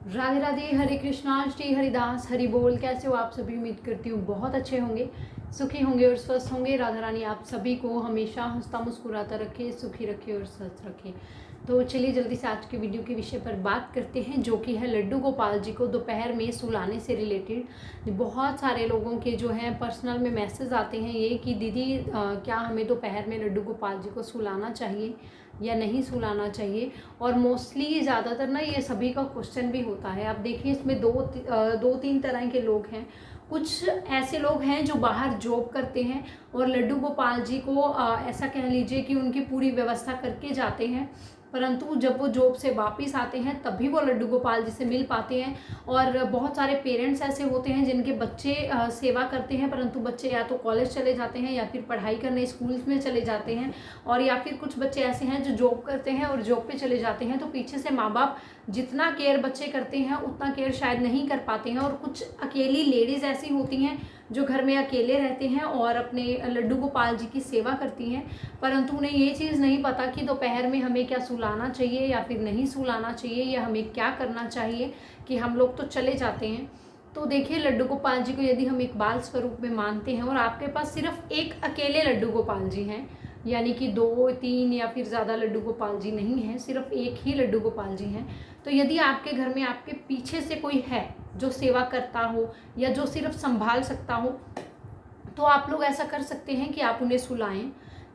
राधे राधे, हरे कृष्णा, श्री हरिदास, हरि बोल। कैसे हो आप सभी? उम्मीद करती हूँ बहुत अच्छे होंगे, सुखी होंगे और स्वस्थ होंगे। राधा रानी आप सभी को हमेशा हंसता मुस्कुराता रखे, सुखी रखे और स्वस्थ रखे। तो चलिए जल्दी से आज के वीडियो के विषय पर बात करते हैं, जो कि है लड्डू गोपाल जी को दोपहर में सुलाने से रिलेटेड। बहुत सारे लोगों के जो है पर्सनल में मैसेज आते हैं ये कि दीदी क्या हमें दोपहर में लड्डू गोपाल जी को सुलाना चाहिए या नहीं सुलाना चाहिए। और मोस्टली ज़्यादातर ना ये सभी का क्वेश्चन भी होता है। अब देखिए इसमें दो तीन तरह के लोग हैं। कुछ ऐसे लोग हैं जो बाहर जॉब करते हैं और लड्डू गोपाल जी को ऐसा कह लीजिए कि उनकी पूरी व्यवस्था करके जाते हैं, परंतु जब वो जॉब से वापस आते हैं तभी वो लड्डू गोपाल जी से मिल पाते हैं। और बहुत सारे पेरेंट्स ऐसे होते हैं जिनके बच्चे सेवा करते हैं, परंतु बच्चे या तो कॉलेज चले जाते हैं या फिर पढ़ाई करने स्कूल्स में चले जाते हैं, और या फिर कुछ बच्चे ऐसे हैं जो जॉब करते हैं और जॉब पे चले जाते हैं। तो पीछे से माँ बाप जितना केयर बच्चे करते हैं उतना केयर शायद नहीं कर पाते हैं। और कुछ अकेली लेडीज़ ऐसी होती हैं जो घर में अकेले रहते हैं और अपने लड्डू गोपाल जी की सेवा करती हैं, परंतु उन्हें ये चीज़ नहीं पता कि दोपहर में हमें क्या सुलाना चाहिए या फिर नहीं सुलाना चाहिए, या हमें क्या करना चाहिए कि हम लोग तो चले जाते हैं। तो देखिए लड्डू गोपाल जी को यदि हम एक बाल स्वरूप में मानते हैं और आपके पास सिर्फ एक अकेले लड्डू गोपाल जी हैं, यानी कि 2-3 या फिर ज़्यादा लड्डू गोपाल जी नहीं हैं, सिर्फ एक ही लड्डू गोपाल जी हैं, तो यदि आपके घर में आपके पीछे से कोई है जो सेवा करता हो या जो सिर्फ संभाल सकता हो, तो आप लोग ऐसा कर सकते हैं कि आप उन्हें सुलाएं।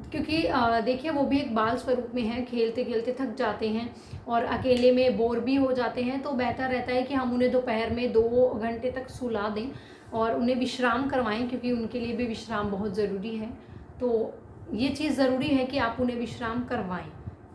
क्योंकि देखिए वो भी एक बाल स्वरूप में है, खेलते खेलते थक जाते हैं और अकेले में बोर भी हो जाते हैं। तो बेहतर रहता है कि हम उन्हें दोपहर में 2 घंटे तक सुला दें और उन्हें विश्राम करवाएं, क्योंकि उनके लिए भी विश्राम बहुत ज़रूरी है। तो ये चीज़ ज़रूरी है कि आप उन्हें विश्राम करवाएं,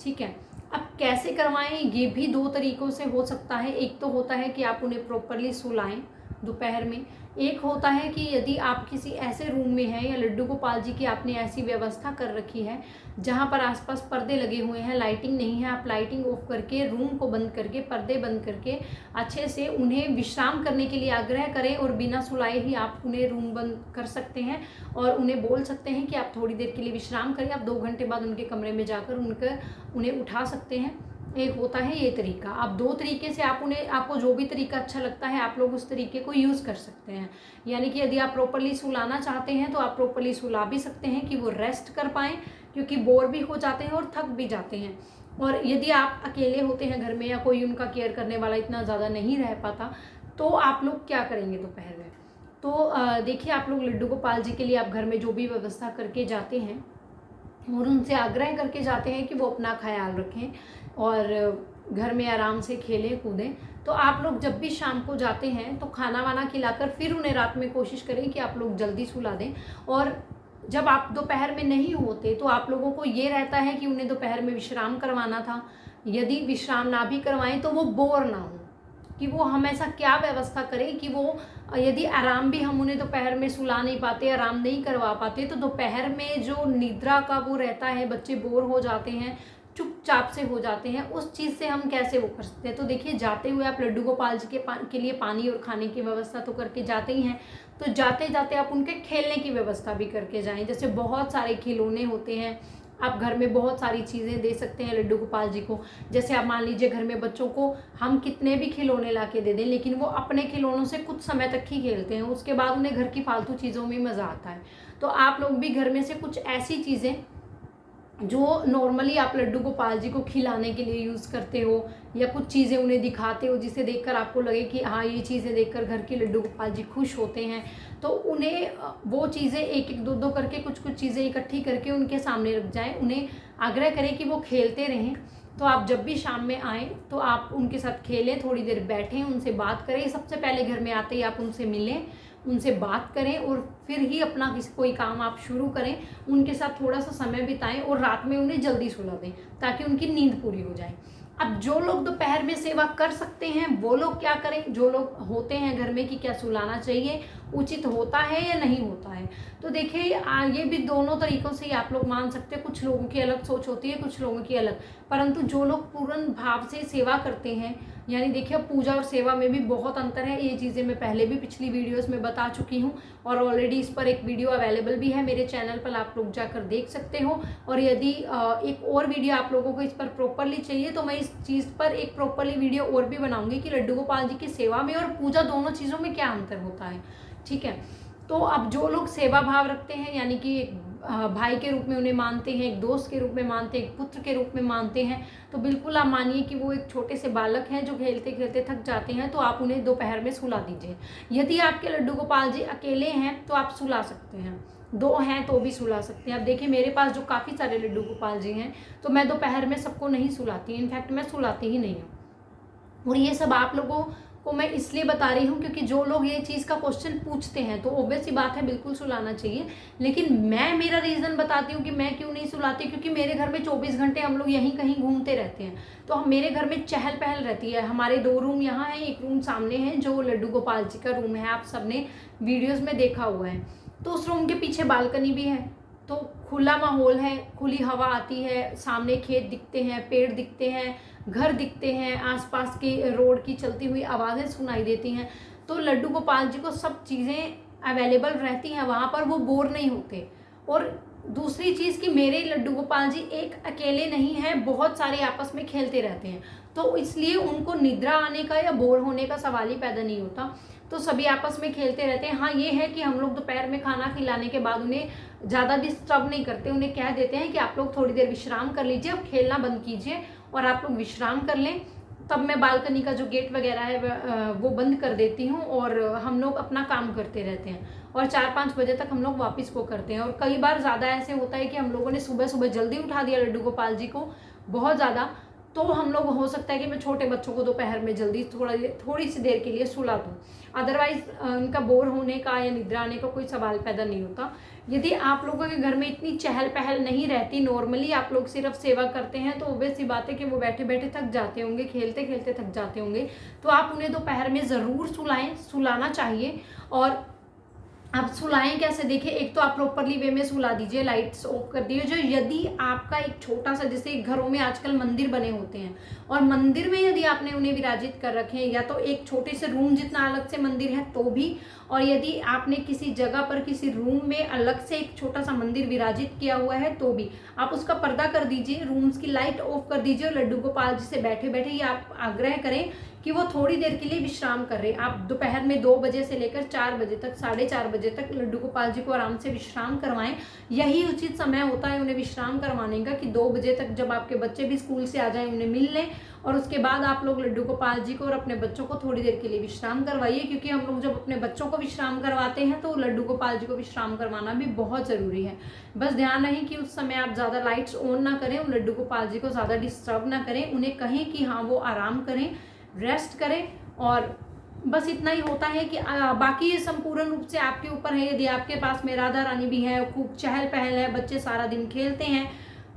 ठीक है। अब कैसे करवाएं, ये भी 2 तरीक़ों से हो सकता है। एक तो होता है कि आप उन्हें प्रॉपरली सुलाएं दोपहर में। एक होता है कि यदि आप किसी ऐसे रूम में हैं या लड्डू गोपाल जी की आपने ऐसी व्यवस्था कर रखी है जहां पर आसपास पर्दे लगे हुए हैं, लाइटिंग नहीं है, आप लाइटिंग ऑफ करके रूम को बंद करके पर्दे बंद करके अच्छे से उन्हें विश्राम करने के लिए आग्रह करें, और बिना सुलाए ही आप उन्हें रूम बंद कर सकते हैं और उन्हें बोल सकते हैं कि आप थोड़ी देर के लिए विश्राम करें। आप 2 घंटे बाद उनके कमरे में जाकर उन्हें उठा सकते हैं। एक होता है ये तरीका। अब 2 तरीके से आप उन्हें, आपको जो भी तरीका अच्छा लगता है आप लोग उस तरीके को यूज़ कर सकते हैं। यानी कि यदि आप प्रॉपरली सुलाना चाहते हैं तो आप प्रॉपरली सुला भी सकते हैं कि वो रेस्ट कर पाएँ, क्योंकि बोर भी हो जाते हैं और थक भी जाते हैं। और यदि आप अकेले होते हैं घर में या कोई उनका केयर करने वाला इतना ज़्यादा नहीं रह पाता, तो आप लोग क्या करेंगे दोपहर में? तो देखिए आप लोग लड्डू गोपाल जी के लिए आप घर में जो भी व्यवस्था करके जाते हैं और उनसे आग्रह करके जाते हैं कि वो अपना ख्याल रखें और घर में आराम से खेलें कूदें, तो आप लोग जब भी शाम को जाते हैं तो खाना वाना खिलाकर फिर उन्हें रात में कोशिश करें कि आप लोग जल्दी सुला दें। और जब आप दोपहर में नहीं होते तो आप लोगों को ये रहता है कि उन्हें दोपहर में विश्राम करवाना था। यदि विश्राम ना भी करवाएं तो वो बोर ना हो, कि वो हम ऐसा क्या व्यवस्था करें कि वो, यदि आराम भी हम उन्हें दोपहर में सुला नहीं पाते, आराम नहीं करवा पाते, तो दोपहर में जो निद्रा का वो रहता है, बच्चे बोर हो जाते हैं, चुपचाप से हो जाते हैं, उस चीज़ से हम कैसे वो कर सकते हैं। तो देखिए जाते हुए आप लड्डू गोपाल जी के लिए पानी और खाने की व्यवस्था तो करके जाते ही हैं, तो जाते जाते आप उनके खेलने की व्यवस्था भी करके जाएं। जैसे बहुत सारे खिलौने होते हैं, आप घर में बहुत सारी चीज़ें दे सकते हैं लड्डू गोपाल जी को। जैसे आप मान लीजिए घर में बच्चों को हम कितने भी खिलौने ला के दे दें, लेकिन वो अपने खिलौनों से कुछ समय तक ही खेलते हैं, उसके बाद उन्हें घर की फालतू चीज़ों में मज़ा आता है। तो आप लोग भी घर में से कुछ ऐसी चीज़ें जो नॉर्मली आप लड्डू गोपाल जी को खिलाने के लिए यूज़ करते हो या कुछ चीज़ें उन्हें दिखाते हो जिसे देखकर आपको लगे कि हाँ ये चीज़ें देखकर घर के लड्डू गोपाल जी खुश होते हैं, तो उन्हें वो चीज़ें एक एक दो दो करके कुछ कुछ चीज़ें इकट्ठी करके उनके सामने रख जाएं। उन्हें आग्रह करें कि वो खेलते रहें। तो आप जब भी शाम में आएँ तो आप उनके साथ खेलें, थोड़ी देर बैठें, उनसे बात करें। सबसे पहले घर में आते ही आप उनसे मिलें, उनसे बात करें और फिर ही अपना कोई काम आप शुरू करें। उनके साथ थोड़ा सा समय बिताएं और रात में उन्हें जल्दी सुला दें ताकि उनकी नींद पूरी हो जाए। अब जो लोग दोपहर में सेवा कर सकते हैं वो लोग क्या करें, जो लोग होते हैं घर में कि क्या सुलाना चाहिए, उचित होता है या नहीं होता है। तो देखिए ये भी दोनों तरीक़ों से ही आप लोग मान सकते हैं। कुछ लोगों की अलग सोच होती है, कुछ लोगों की अलग, परंतु जो लोग पूर्ण भाव से सेवा करते हैं, यानी देखिए पूजा और सेवा में भी बहुत अंतर है। ये चीज़ें मैं पहले भी पिछली वीडियोस में बता चुकी हूँ और ऑलरेडी इस पर एक वीडियो अवेलेबल भी है मेरे चैनल पर, आप लोग जाकर देख सकते हो। और यदि एक और वीडियो आप लोगों को इस पर प्रॉपरली चाहिए तो मैं इस चीज़ पर एक प्रॉपरली वीडियो और भी बनाऊंगी कि लड्डू गोपाल जी की सेवा में और पूजा दोनों चीज़ों में क्या अंतर होता है। ठीक है, तो अब जो लोग सेवा भाव रखते हैं, यानी कि एक भाई के रूप में उन्हें मानते हैं, एक दोस्त के रूप में मानते हैं, एक पुत्र के रूप में मानते हैं, तो बिल्कुल आप मानिए कि वो एक छोटे से बालक हैं जो खेलते खेलते थक जाते हैं, तो आप उन्हें दोपहर में सुला दीजिए। यदि आपके लड्डू गोपाल जी अकेले हैं तो आप सुला सकते हैं, 2 हैं तो भी सुला सकते हैं। अब देखिए मेरे पास जो काफ़ी सारे लड्डू गोपाल जी हैं तो मैं दोपहर में सबको नहीं सुलाती, इनफैक्ट मैं सुलाती ही नहीं हूँ। और ये सब आप लोगों को मैं इसलिए बता रही हूँ क्योंकि जो लोग ये चीज़ का क्वेश्चन पूछते हैं तो ऑब्वियस सी बात है बिल्कुल सुलाना चाहिए, लेकिन मैं मेरा रीज़न बताती हूँ कि मैं क्यों नहीं सुलाती। क्योंकि मेरे घर में 24 घंटे हम लोग यहीं कहीं घूमते रहते हैं, तो हम मेरे घर में चहल पहल रहती है। हमारे 2 रूम यहाँ हैं, एक रूम सामने है जो लड्डू गोपाल जी का रूम है, आप सबने वीडियोज़ में देखा हुआ है। तो उस रूम के पीछे बालकनी भी है, तो खुला माहौल है, खुली हवा आती है, सामने खेत दिखते हैं, पेड़ दिखते हैं, घर दिखते हैं, आसपास की रोड की चलती हुई आवाज़ें सुनाई देती हैं। तो लड्डू गोपाल जी को सब चीज़ें अवेलेबल रहती हैं वहाँ पर, वो बोर नहीं होते। और दूसरी चीज़ कि मेरे लड्डू गोपाल जी एक अकेले नहीं हैं, बहुत सारे आपस में खेलते रहते हैं, तो इसलिए उनको निद्रा आने का या बोर होने का सवाल ही पैदा नहीं होता। तो सभी आपस में खेलते रहते हैं। हाँ ये है कि हम लोग दोपहर में खाना खिलाने के बाद उन्हें ज़्यादा डिस्टर्ब नहीं करते, उन्हें कह देते हैं कि आप लोग थोड़ी देर विश्राम कर लीजिए, अब खेलना बंद कीजिए और आप लोग विश्राम कर लें। तब मैं बालकनी का जो गेट वगैरह है वो बंद कर देती हूँ और हम लोग अपना काम करते रहते हैं और 4-5 बजे तक हम लोग वापस वो करते हैं। और कई बार ज़्यादा ऐसे होता है कि हम लोगों ने सुबह सुबह जल्दी उठा दिया लड्डू गोपाल जी को बहुत ज़्यादा, तो हम लोग हो सकता है कि मैं छोटे बच्चों को दोपहर में जल्दी थोड़ी सी देर के लिए सुला दूँ, अदरवाइज उनका बोर होने का या निद्रा आने का कोई सवाल पैदा नहीं होता। यदि आप लोगों के घर में इतनी चहल पहल नहीं रहती, नॉर्मली आप लोग सिर्फ सेवा करते हैं, तो ऑब्वियस सी बात है कि वो बैठे बैठे थक जाते होंगे, खेलते खेलते थक जाते होंगे, तो आप उन्हें दोपहर में ज़रूर सुलाएं, सुलाना चाहिए। और आप सुलाएं कैसे, देखिए एक तो आप प्रॉपरली वे में सुला दीजिए, लाइट्स ऑफ कर दीजिए। जो यदि आपका एक छोटा सा, जैसे घरों में आजकल मंदिर बने होते हैं और मंदिर में यदि आपने उन्हें विराजित कर रखे हैं, या तो एक छोटे से रूम जितना अलग से मंदिर है तो भी, और यदि आपने किसी जगह पर किसी रूम में अलग से एक छोटा सा मंदिर विराजित किया हुआ है तो भी आप उसका पर्दा कर दीजिए, रूम्स की लाइट ऑफ कर दीजिए और लड्डू गोपाल जी से बैठे बैठे ये आप आग्रह करें कि वो थोड़ी देर के लिए विश्राम कर रहे हैं। आप दोपहर में 2 बजे से लेकर 4 बजे तक, 4:30 बजे तक लड्डू गोपाल जी को आराम से विश्राम करवाएं। यही उचित समय होता है उन्हें विश्राम करवाने का कि 2 बजे तक जब आपके बच्चे भी स्कूल से आ जाएं उन्हें मिल लें और उसके बाद आप लोग लड्डू गोपाल जी को और अपने बच्चों को थोड़ी देर के लिए विश्राम करवाइए। क्योंकि हम लोग जब अपने बच्चों को विश्राम करवाते हैं तो लड्डू गोपाल जी को विश्राम करवाना भी बहुत ज़रूरी है। बस ध्यान रहे कि उस समय आप ज़्यादा लाइट्स ऑन ना करें, उन लड्डू गोपाल जी को ज़्यादा डिस्टर्ब ना करें, उन्हें कहें कि हाँ वो आराम करें, रेस्ट करें। और बस इतना ही होता है कि बाकी ये संपूर्ण रूप से आपके ऊपर है। यदि आपके पास में राधा रानी भी है, खूब चहल पहल है, बच्चे सारा दिन खेलते हैं,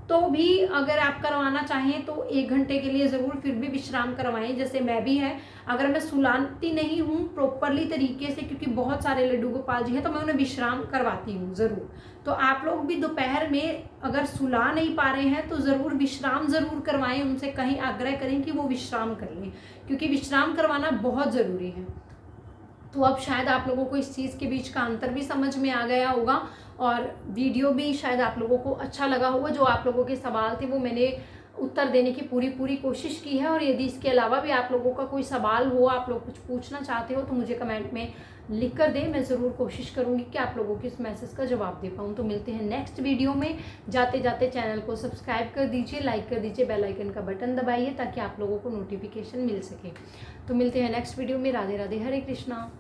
तो भी अगर आप करवाना चाहें तो 1 घंटे के लिए ज़रूर फिर भी विश्राम करवाएं। जैसे मैं भी है, अगर मैं सुलाती नहीं हूँ प्रॉपरली तरीके से, क्योंकि बहुत सारे लड्डू गोपाल जी हैं, तो मैं उन्हें विश्राम करवाती हूँ ज़रूर। तो आप लोग भी दोपहर में अगर सुला नहीं पा रहे हैं तो ज़रूर विश्राम ज़रूर करवाएं, उनसे कहीं आग्रह करें कि वो विश्राम कर लें, क्योंकि विश्राम करवाना बहुत ज़रूरी है। तो अब शायद आप लोगों को इस चीज़ के बीच का अंतर भी समझ में आ गया होगा और वीडियो भी शायद आप लोगों को अच्छा लगा होगा। जो आप लोगों के सवाल थे वो मैंने उत्तर देने की पूरी कोशिश की है। और यदि इसके अलावा भी आप लोगों का कोई सवाल हो, आप लोग कुछ पूछना चाहते हो, तो मुझे कमेंट में लिख कर दें, मैं ज़रूर कोशिश करूँगी कि आप लोगों के इस मैसेज का जवाब दे पाऊँ। तो मिलते हैं नेक्स्ट वीडियो में। जाते जाते चैनल को सब्सक्राइब कर दीजिए, लाइक कर दीजिए, बेल आइकन का बटन दबाइए ताकि आप लोगों को नोटिफिकेशन मिल सके। तो मिलते हैं नेक्स्ट वीडियो में। राधे राधे, हरे कृष्णा।